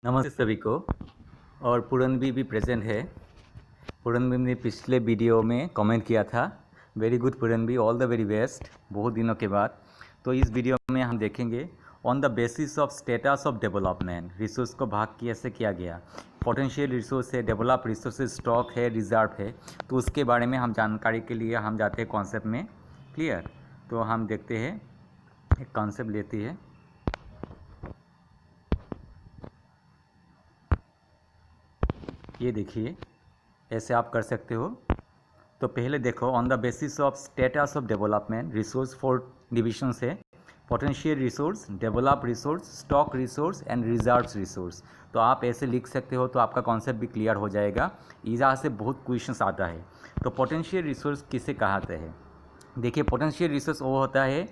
नमस्ते सभी को। और पूरनबी भी प्रेजेंट है। पूरनबी ने पिछले वीडियो में कमेंट किया था, very good Puranbi, all the very best, बहुत दिनों के बाद। तो इस वीडियो में हम देखेंगे on the basis of status of development, resource को भाग कैसे किया गया। पोटेंशियल रिसोर्स है, डेवलप रिसोर्स, स्टॉक है, रिजर्व है। तो उसके बारे में हम जानकारी के लिए हम जाते हैं कॉन्सेप्ट में। क्लियर? तो हम देखते हैं, एक कॉन्सेप्ट लेते हैं। ये देखिए, ऐसे आप कर सकते हो। तो पहले देखो, on the basis of status of development resource 4 divisions है। Potential resource, develop resource, stock resource and reserves resource. तो आप ऐसे लिख सकते हो, तो आपका कॉन्सेप्ट भी क्लियर हो जाएगा। यहाँ से बहुत क्वेश्चंस आता है। तो पोटेंशियल रिसोर्स किसे कहते हैं? देखिए, पोटेंशियल रिसोर्स वो होता है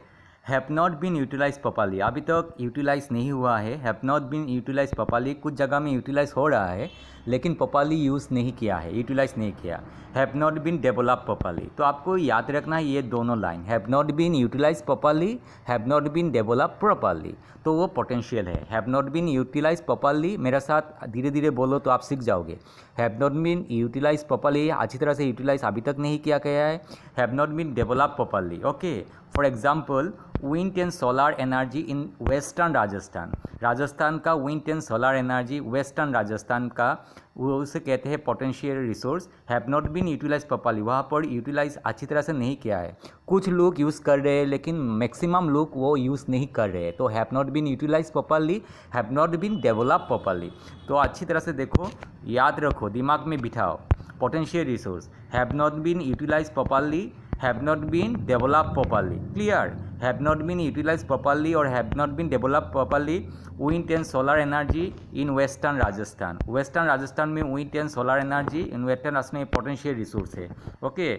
have not been utilize properly, अभी तक यूटिलाइज नहीं हुआ है। Have not been utilize properly, कुछ जगह में यूटिलाइज हो रहा है लेकिन प्रॉपर्ली यूज़ नहीं किया है, यूटिलाइज नहीं किया। Have not been develop properly, तो आपको याद रखना है ये दोनों line, have not been utilize properly, have not been develop properly, तो वो पोटेंशियल है। Have not been utilize properly, मेरे साथ धीरे धीरे बोलो तो आप सीख जाओगे। Have not been utilize properly, अच्छी तरह से यूटिलाइज अभी तक नहीं किया गया है। Have not been develop properly, okay. For example, wind and solar energy in western Rajasthan, Rajasthan का wind and solar energy, western Rajasthan का, वो उसे कहते हैं potential resource. Have not been utilize properly, वहाँ पर यूटिलाइज अच्छी तरह से नहीं किया है। कुछ लोग यूज़ कर रहे हैं लेकिन मैक्सिमम लोग वो यूज़ नहीं कर रहे हैं। तो have not been utilize properly, have not been develop properly. तो अच्छी तरह से देखो, याद रखो, दिमाग में बिठाओ। Potential resource have not been utilize properly, have not been developed properly, clear? Have not been utilized properly or have not been developed properly wind and solar energy in western Rajasthan, western Rajasthan में wind and solar energy in western Rajasthan में potential resource है। Okay,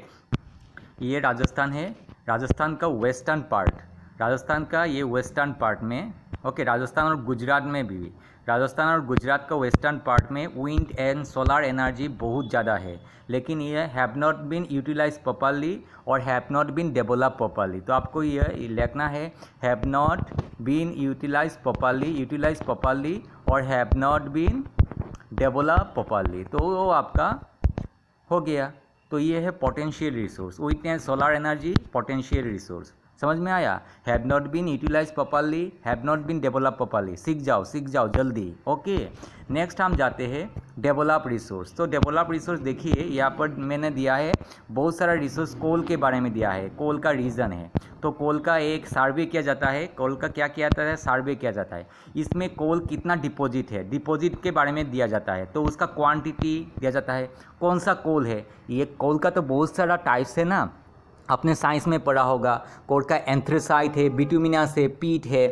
ये राजस्थान है, राजस्थान का western part, Rajasthan का ये western part में, okay. Rajasthan और गुजरात में भी, राजस्थान और गुजरात का वेस्टर्न पार्ट में विंड एंड सोलार एनर्जी बहुत ज़्यादा है, लेकिन ये have not been utilize properly और have not been develop properly. तो आपको ये लिखना है, have not been utilize properly और have not been develop properly. तो वो आपका हो गया। तो ये है potential resource, wind and solar energy potential resource. समझ में आया? Have not been utilize properly, have not been develop properly. सीख जाओ जल्दी, ओके। नेक्स्ट हम जाते हैं डेवलप रिसोर्स। तो डेवलप रिसोर्स देखिए, यहाँ पर मैंने दिया है बहुत सारा रिसोर्स। कोल के बारे में दिया है, कोल का रीज़न है। तो कोल का एक सर्वे किया जाता है, कोल का क्या किया जाता है, सर्वे किया जाता है। इसमें कोल कितना डिपॉजिट है, डिपॉजिट के बारे में दिया जाता है। तो उसका क्वांटिटी दिया जाता है, कौन सा कोल है। ये कोल का तो बहुत सारा टाइप्स है ना, आपने साइंस में पढ़ा होगा। कोल का एंथ्रेसाइट है, बिटुमिनस है, पीट है,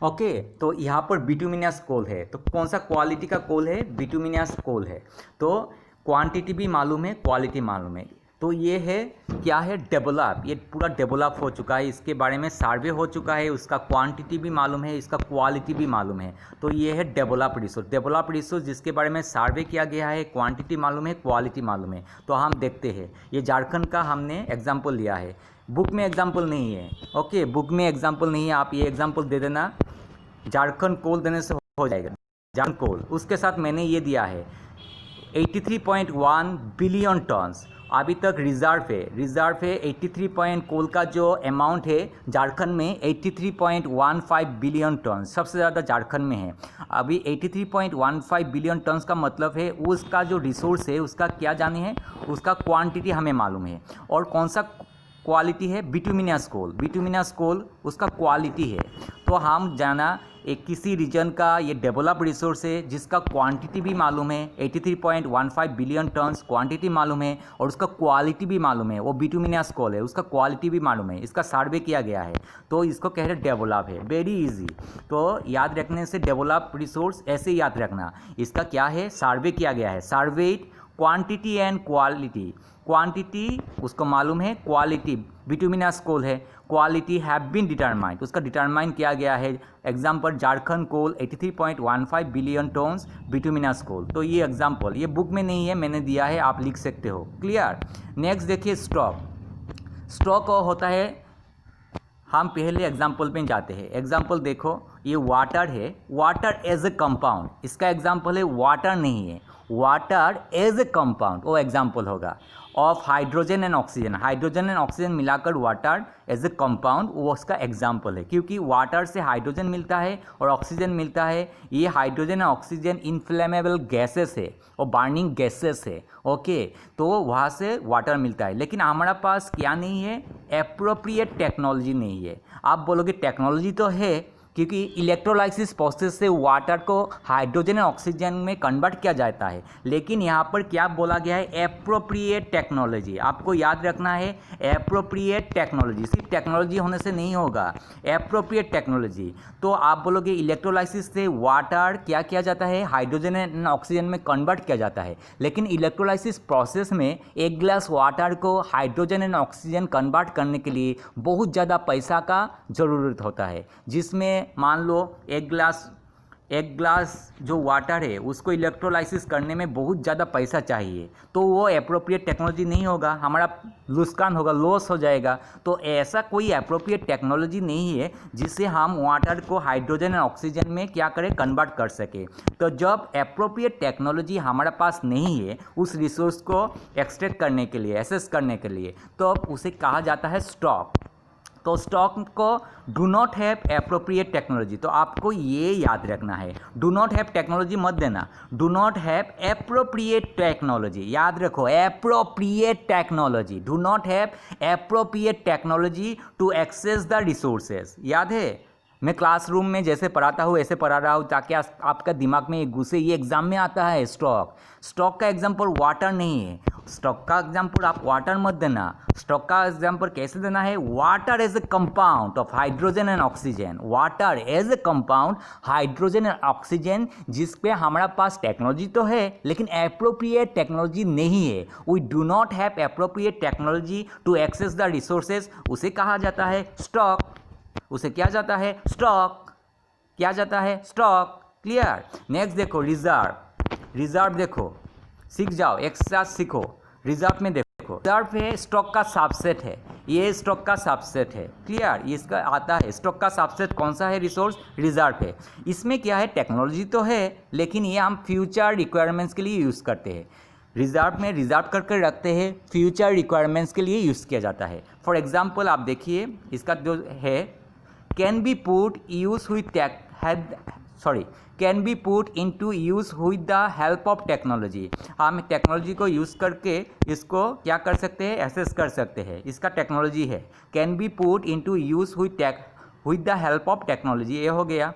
ओके। तो यहाँ पर बिटुमिनस कोल है, तो कौन सा क्वालिटी का कोल है, बिटुमिनस कोल है। तो क्वांटिटी भी मालूम है, क्वालिटी मालूम है। तो ये है, क्या है, डेवलप। ये पूरा डेवलप हो चुका है, इसके बारे में सर्वे हो चुका है, उसका क्वांटिटी भी मालूम है, इसका क्वालिटी भी मालूम है। तो ये है डेवलप रिसोर्स। डेवलप रिसोर्स जिसके बारे में सर्वे किया गया है, क्वांटिटी मालूम है, क्वालिटी मालूम है। तो हम देखते हैं, ये झारखंड का हमने एग्जाम्पल लिया है, बुक में एग्जाम्पल नहीं है, ओके। बुक में एग्जाम्पल नहीं है, आप ये एग्जाम्पल दे देना, झारखंड कोल देने से हो जाएगा। झारखंड कोल, उसके साथ मैंने ये दिया है 83.1 बिलियन टन्स अभी तक रिजर्व है 83 पॉइंट, कोल का जो अमाउंट है झारखंड में 83.15 बिलियन टन, सबसे ज़्यादा झारखंड में है। अभी 83.15 बिलियन टन्स का मतलब है उसका जो रिसोर्स है उसका क्या जाने है, उसका क्वांटिटी हमें मालूम है। और कौन सा क्वालिटी है, बिटुमिनस कोल उसका क्वालिटी है। तो हम जाना एक किसी रीजन का ये डेवलप रिसोर्स है जिसका क्वांटिटी भी मालूम है, 83.15 बिलियन टन्स क्वांटिटी मालूम है, और उसका क्वालिटी भी मालूम है, वो बिटुमिनस कोल है, उसका क्वालिटी भी मालूम है, इसका सर्वे किया गया है। तो इसको कह रहे डेवलप है, वेरी इजी। तो याद रखने से डेवलप रिसोर्स ऐसे याद रखना, इसका क्या है, सर्वे किया गया है, served quantity and quality. Quantity उसको मालूम है, क्वालिटी बिटुमिनस कोल है, क्वालिटी हैव बीन डिटरमाइंड, उसका डिटरमाइन किया गया है। एग्जाम्पल झारखंड कोल 83.15 बिलियन टन्स बिटुमिनस कोल। तो ये एग्जाम्पल, ये बुक में नहीं है, मैंने दिया है, आप लिख सकते हो, क्लियर। नेक्स्ट देखिए स्टॉक होता है, हम पहले एग्जाम्पल पे जाते हैं। एग्जाम्पल देखो, ये वाटर है, वाटर एज ए कंपाउंड, इसका एग्जाम्पल है वाटर नहीं है, वाटर एज ए कंपाउंड वो एग्जाम्पल होगा of hydrogen and oxygen, hydrogen and oxygen मिलाकर वाटर एज ए कंपाउंड वो उसका एग्जाम्पल है, क्योंकि वाटर से हाइड्रोजन मिलता है और ऑक्सीजन मिलता है। ये हाइड्रोजन और ऑक्सीजन इनफ्लेमेबल गैसेस है और बर्निंग गैसेस है, ओके, तो वहाँ से वाटर मिलता है। लेकिन हमारा पास क्या नहीं है, एप्रोप्रिएट टेक्नोलॉजी नहीं है। आप बोलोगे टेक्नोलॉजी तो है, क्योंकि इलेक्ट्रोलाइसिस प्रोसेस से वाटर को हाइड्रोजन और ऑक्सीजन में कन्वर्ट किया जाता है, लेकिन यहाँ पर क्या बोला गया है, एप्रोप्रिएट टेक्नोलॉजी। आपको याद रखना है एप्रोप्रिएट टेक्नोलॉजी, सिर्फ टेक्नोलॉजी होने से नहीं होगा, एप्रोप्रिएट टेक्नोलॉजी। तो आप बोलोगे इलेक्ट्रोलाइसिस से वाटर क्या किया जाता है, हाइड्रोजन एंड ऑक्सीजन में कन्वर्ट किया जाता है, लेकिन इलेक्ट्रोलाइसिस प्रोसेस में एक ग्लास वाटर को हाइड्रोजन एंड ऑक्सीजन कन्वर्ट करने के लिए बहुत ज़्यादा पैसा का ज़रूरत होता है, जिसमें मान लो एक ग्लास जो वाटर है उसको इलेक्ट्रोलाइसिस करने में बहुत ज़्यादा पैसा चाहिए, तो वो एप्रोप्रिएट टेक्नोलॉजी नहीं होगा, हमारा नुकसान होगा, लॉस हो जाएगा। तो ऐसा कोई एप्रोप्रिएट टेक्नोलॉजी नहीं है जिससे हम वाटर को हाइड्रोजन और ऑक्सीजन में क्या करें, कन्वर्ट कर सके। तो जब एप्रोप्रिएट टेक्नोलॉजी हमारे पास नहीं है उस रिसोर्स को एक्सट्रैक्ट करने के लिए, एसेस करने के लिए, तो उसे कहा जाता है स्टॉक। तो स्टॉक को do not have appropriate technology, तो आपको ये याद रखना है, डू नॉट हैव टेक्नोलॉजी मत देना, do not have appropriate technology, याद रखो appropriate technology, do not have appropriate technology to access the resources. याद है, मैं क्लासरूम में जैसे पढ़ाता हूँ ऐसे पढ़ा रहा हूँ ताकि आपका दिमाग में एक घुसे। ये एग्जाम में आता है स्टॉक, स्टॉक का एग्जाम्पल वाटर नहीं है, स्टॉक का एग्जाम्पल आप वाटर मत देना, स्टॉक का एग्जाम्पल कैसे देना है, water as a compound of hydrogen and oxygen, water as a compound hydrogen and oxygen, जिस पे हमारा पास टेक्नोलॉजी तो है लेकिन एप्रोप्रिएट टेक्नोलॉजी नहीं है, we do not have appropriate technology to access the resources, उसे कहा जाता है स्टॉक, उसे क्या जाता है, स्टॉक, क्या जाता है, स्टॉक। क्लियर। नेक्स्ट देखो रिजर्व, रिजर्व देखो, सीख जाओ, एक साथ सीखो। रिजर्व में देखो, रिजर्व है स्टॉक का सबसेट है, ये स्टॉक का सबसेट है। क्लियर, ये इसका आता है स्टॉक का सबसेट कौन सा है, रिसोर्स रिजर्व है। इसमें क्या है, टेक्नोलॉजी तो है लेकिन ये हम फ्यूचर रिक्वायरमेंट्स के लिए यूज़ करते हैं। रिजर्व में रिजर्व करके रखते हैं, फ्यूचर रिक्वायरमेंट्स के लिए यूज़ किया जाता है। फॉर एग्जाम्पल आप देखिए, इसका जो है can be put use with can be put into use with the help of technology. हम टेक्नोलॉजी को यूज़ करके इसको क्या कर सकते हैं, एसेस कर सकते हैं, इसका टेक्नोलॉजी है। Can be put into use with the help of technology, ये हो गया।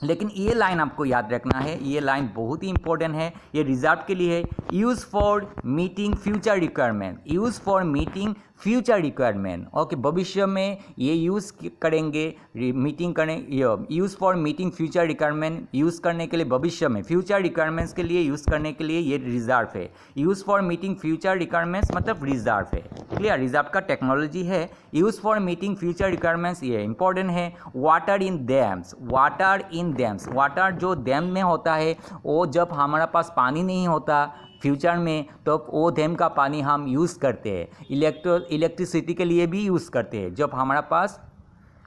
लेकिन ये लाइन आपको याद रखना है, ये लाइन बहुत ही इंपॉर्टेंट है, ये रिजर्व के लिए है। Use for meeting future requirement, use for meeting future requirement, okay, भविष्य में ये यूज़ करेंगे, मीटिंग करें, use for meeting future requirement, use करने के लिए भविष्य में, फ्यूचर रिक्वायरमेंट्स के लिए यूज़ करने के लिए ये रिजर्व है। Use for meeting future requirements मतलब रिजर्व है। क्लियर, रिजर्व का टेक्नोलॉजी है। Use for meeting future requirements ये इंपॉर्टेंट है। Water in dams, water in dams, water जो डैम में होता है वो जब हमारा पास पानी नहीं होता फ्यूचर में तो वो डैम का पानी हम यूज़ करते हैं, इलेक्ट्रिसिटी के लिए भी यूज़ करते हैं। जब हमारा पास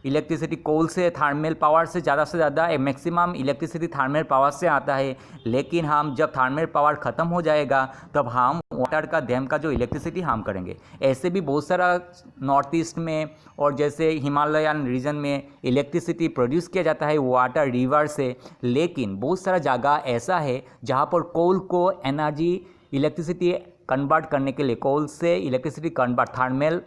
इलेक्ट्रिसिटी कोल से, थर्मल पावर से ज़्यादा मैक्सिमम इलेक्ट्रिसिटी थर्मल पावर से आता है, लेकिन हम जब थर्मल पावर ख़त्म हो जाएगा तब हम वाटर का डैम का जो इलेक्ट्रिसिटी हम करेंगे। ऐसे भी बहुत सारा नॉर्थ ईस्ट में और जैसे हिमालयन रीजन में इलेक्ट्रिसिटी प्रोड्यूस किया जाता है वाटर रिवर से, लेकिन बहुत सारा जगह ऐसा है जहाँ पर कोल को एनर्जी इलेक्ट्रिसिटी कन्वर्ट करने के लिए, कोल से electricity convert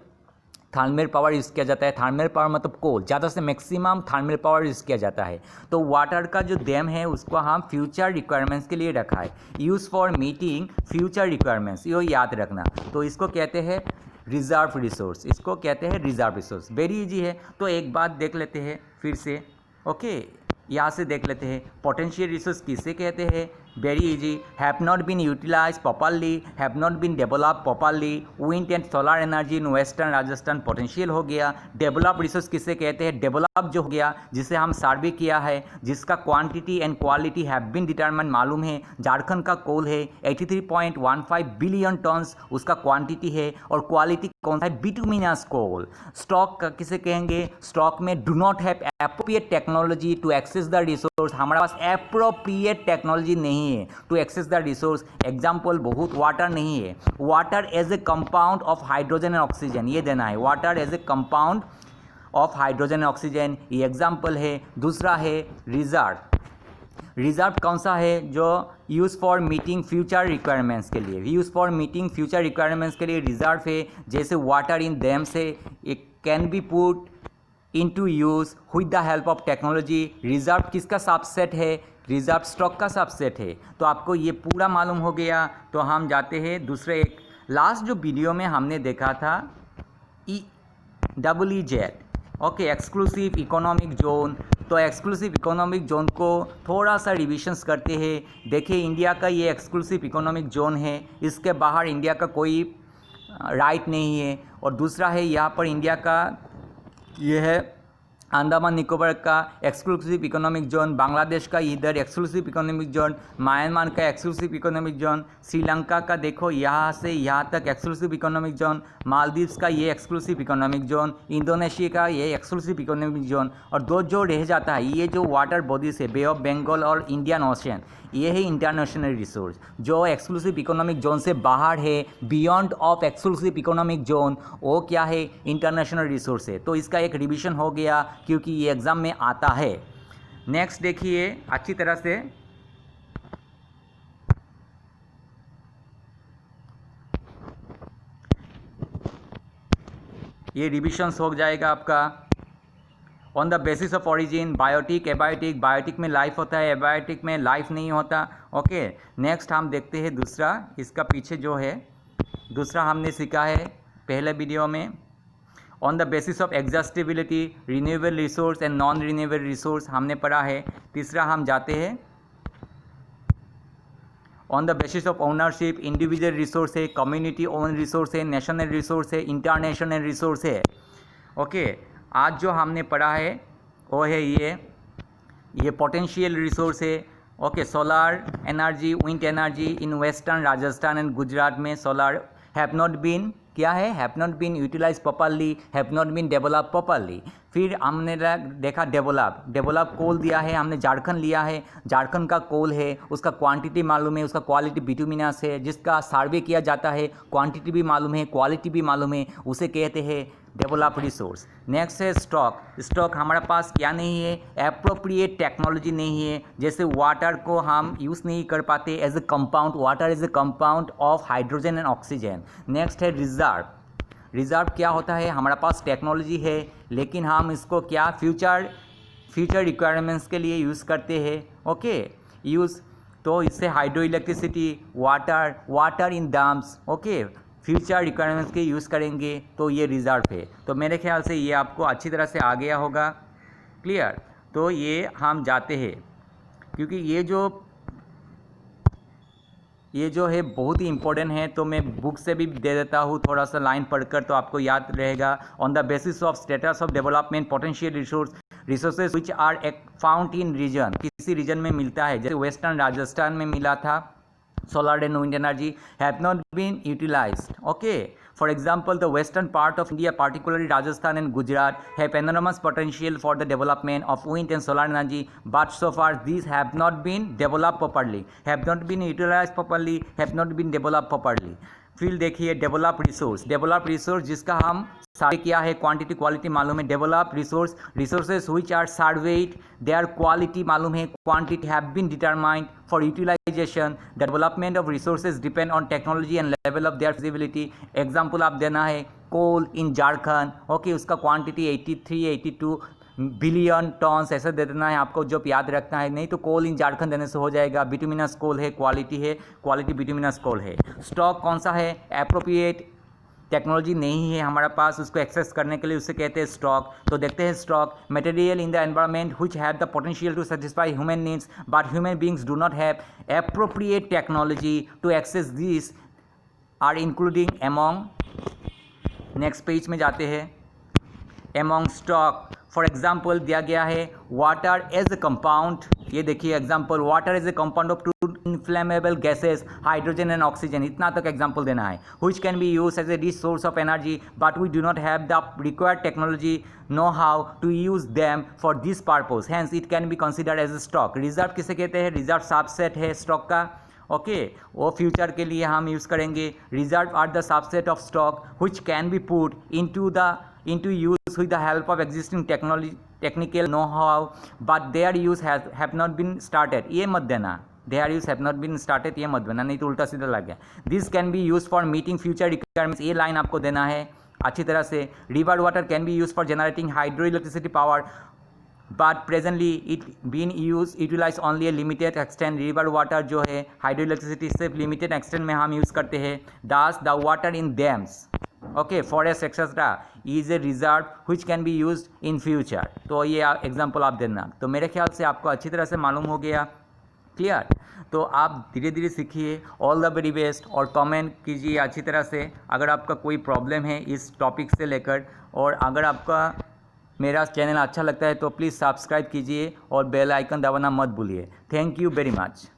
thermal power use किया जाता है। थर्मल पावर मतलब कोल, ज़्यादा से मैक्सिमम थर्मल पावर यूज़ किया जाता है। तो वाटर का जो डैम है उसको हम फ्यूचर रिक्वायरमेंट्स के लिए रखा है। Use for meeting future requirements, ये याद रखना। तो इसको कहते हैं रिजर्व रिसोर्स, इसको कहते हैं रिजर्व रिसोर्स। वेरी इजी है। तो एक बात देख लेते हैं फिर से, ओके, यहाँ से देख लेते हैं पोटेंशियल रिसोर्स किसे कहते हैं। Very easy, have not been utilize properly, have not been develop properly. Wind and solar energy in western Rajasthan potential हो गया। डेवलप रिसोर्स किसे कहते हैं, डेवलप जो हो गया जिसे हम सर्वे किया है, जिसका quantity and quality have been determine मालूम है। झारखंड का कोल है 83.15 बिलियन टन्स उसका क्वांटिटी है, और क्वालिटी कौन सा है, बिटुमिनस कोल। स्टॉक किसे कहेंगे, स्टॉक में do not have appropriate technology to access access the resource, हमारे पास एप्रोप्रिएट टेक्नोलॉजी नहीं है to access the resource. Example बहुत, वाटर नहीं है, water as a compound of hydrogen and oxygen, ये देना है, water as a compound of hydrogen and oxygen, ये एग्जाम्पल है। दूसरा है रिजर्व। रिजर्व कौन सा है? जो use for meeting future requirements के लिए, use for meeting future requirements के लिए रिजर्व है। जैसे वाटर इन डैम से it can be put into use with the help of technology. Reserve किसका सबसेट है? रिजर्व स्टॉक का सबसेट है। तो आपको ये पूरा मालूम हो गया। तो हम जाते हैं दूसरे एक, लास्ट जो वीडियो में हमने देखा था EEZ, okay, exclusive economic zone. तो एक्सक्लूसिव इकोनॉमिक जोन को थोड़ा सा रिविजन्स करते हैं। देखिए इंडिया का ये एक्सक्लूसिव इकोनॉमिक जोन है, इसके बाहर इंडिया का कोई राइट नहीं है। और दूसरा है यहाँ पर इंडिया का ये है अंडमान निकोबार का एक्सक्लूसिव इकोनॉमिक जोन, बांग्लादेश का इधर एक्सक्लूसिव इकोनॉमिक जोन, म्यांमार का एक्सक्लूसिव इकोनॉमिक जोन, श्रीलंका का देखो यहाँ से यहाँ तक एक्सक्लूसिव इकोनॉमिक जोन, मालदीव्स का ये एक्सक्लूसिव इकोनॉमिक जोन, इंडोनेशिया का ये एक्सक्लूसिव इकोनॉमिक जोन। और दो जो रह जाता है ये जो वाटर बॉडीज है, बे ऑफ बंगाल और इंडियन ओशन, ये है इंटरनेशनल रिसोर्स जो एक्सक्लूसिव इकोनॉमिक जोन से बाहर है, beyond of exclusive economic zone, वो क्या है? इंटरनेशनल रिसोर्स है। तो इसका एक रिविजन हो गया क्योंकि ये एग्ज़ाम में आता है। नेक्स्ट देखिए अच्छी तरह से, ये रिविजन्स हो जाएगा आपका। On the basis of origin, biotic, abiotic, biotic में लाइफ होता है, एबायोटिक में लाइफ नहीं होता। ओके, नेक्स्ट हम देखते हैं दूसरा, इसका पीछे जो है दूसरा हमने सीखा है पहले वीडियो में। On the basis of exhaustibility, renewable resource and non renewable resource हमने पढ़ा है। तीसरा हम जाते हैं on the basis of ownership, individual resource है, कम्युनिटी ओन रिसोर्स है, नेशनल रिसोर्स है, इंटरनेशनल रिसोर्स है। ओके, आज जो हमने पढ़ा है वो है ये पोटेंशियल रिसोर्स है। Okay, solar energy, wind energy in western Rajasthan and Gujarat में सोलर हैव नॉट बीन क्या है? Have not been utilize properly, have not been develop properly. फिर हमने देखा डेवलप कोल दिया है हमने, झारखंड लिया है, झारखंड का कोल है, उसका क्वांटिटी मालूम है, उसका क्वालिटी बिटुमिनस है, जिसका सर्वे किया जाता है, क्वांटिटी भी मालूम है, क्वालिटी भी मालूम है, उसे कहते हैं डेवलप रिसोर्स। नेक्स्ट है स्टॉक हमारे पास क्या नहीं है? एप्रोप्रिएट टेक्नोलॉजी नहीं है। जैसे वाटर को हम यूज़ नहीं कर पाते as a compound, water is a compound of hydrogen and oxygen. Next है रिजर्व क्या होता है? हमारे पास टेक्नोलॉजी है लेकिन हम इसको क्या फ्यूचर रिक्वायरमेंट्स के लिए यूज़ करते हैं। ओके, तो इससे hydro electricity, water in dams, okay, future requirements के यूज़ करेंगे, तो ये रिजर्व है। तो मेरे ख्याल से ये आपको अच्छी तरह से आ गया होगा, क्लियर। तो ये हम जाते हैं क्योंकि ये जो है बहुत ही इंपॉर्टेंट है, तो मैं बुक से भी दे देता हूँ थोड़ा सा लाइन पढ़कर, तो आपको याद रहेगा। On the basis of status of development potential resources which are found in region, किसी रीजन में मिलता है, जैसे वेस्टर्न राजस्थान में मिला था, solar and wind energy have not been utilized. Okay, for example, the western part of India, particularly Rajasthan and Gujarat, have enormous potential for the development of wind and solar energy, but so far these have not been developed properly, have not been utilized properly, have not been developed properly. फिर देखिए develop resource जिसका हम सर्वे किया है, quantity quality मालूम है। Develop resources which are surveyed, their quality मालूम है, quantity have been determined for utilization. The development of resources depend on technology and level of their feasibility. Example आप देना है कोल इन झारखंड, ओके, उसका quantity 83-82 billion tons, ऐसा दे देना है आपको, जो याद रखना है, नहीं तो कोल इन झारखंड देने से हो जाएगा। बिटुमिनस कोल है, क्वालिटी बिटुमिनस कोल है। स्टॉक कौन सा है? एप्रोप्रिएट टेक्नोलॉजी नहीं है हमारे पास उसको एक्सेस करने के लिए, उससे कहते हैं स्टॉक। तो देखते हैं stock, material in the environment which have the potential to satisfy human needs but human beings do not have appropriate technology to access this are including among, next page में जाते हैं, एमोंग स्टॉक फॉर एग्जाम्पल दिया गया है water as a compound, ये देखिए example, water as a compound of two inflammable gases hydrogen and oxygen, इतना तक एग्जाम्पल देना है, which can be used as a rich source of energy but we do not have the required technology know how to use them for this purpose, hence it can be considered as a stock. Reserve किसे कहते हैं? Reserve subset है stock का, okay वो future के लिए हम use करेंगे. Reserve are the subset of stock which can be put into use with the help of existing technical know-how but their use have not been started. ये मत देना, their use have not been started, ये मत देना, नहीं तो उल्टा सीधा लग गया. This can be used for meeting future requirements, ये लाइन आपको देना है अच्छी तरह से. River water can be use for generating hydro electricity power but presently it been utilize only a limited extent. River water जो है हाइड्रो इलेक्ट्रिसिटी सिर्फ लिमिटेड एक्सटेंट में हम यूज़ करते हैं. Thus the water in dams, okay, forest etcetera is a reserve which can be use in future. तो ये example आप देना. तो मेरे ख्याल से आपको अच्छी तरह से मालूम हो गया, क्लियर. तो आप धीरे धीरे सीखिए. ऑल द वेरी बेस्ट और कमेंट कीजिए अच्छी तरह से अगर आपका कोई प्रॉब्लम है इस टॉपिक से लेकर. और अगर आपका मेरा चैनल अच्छा लगता है तो प्लीज़ सब्सक्राइब कीजिए और बेल आइकन दबाना मत भूलिए. Thank you very much.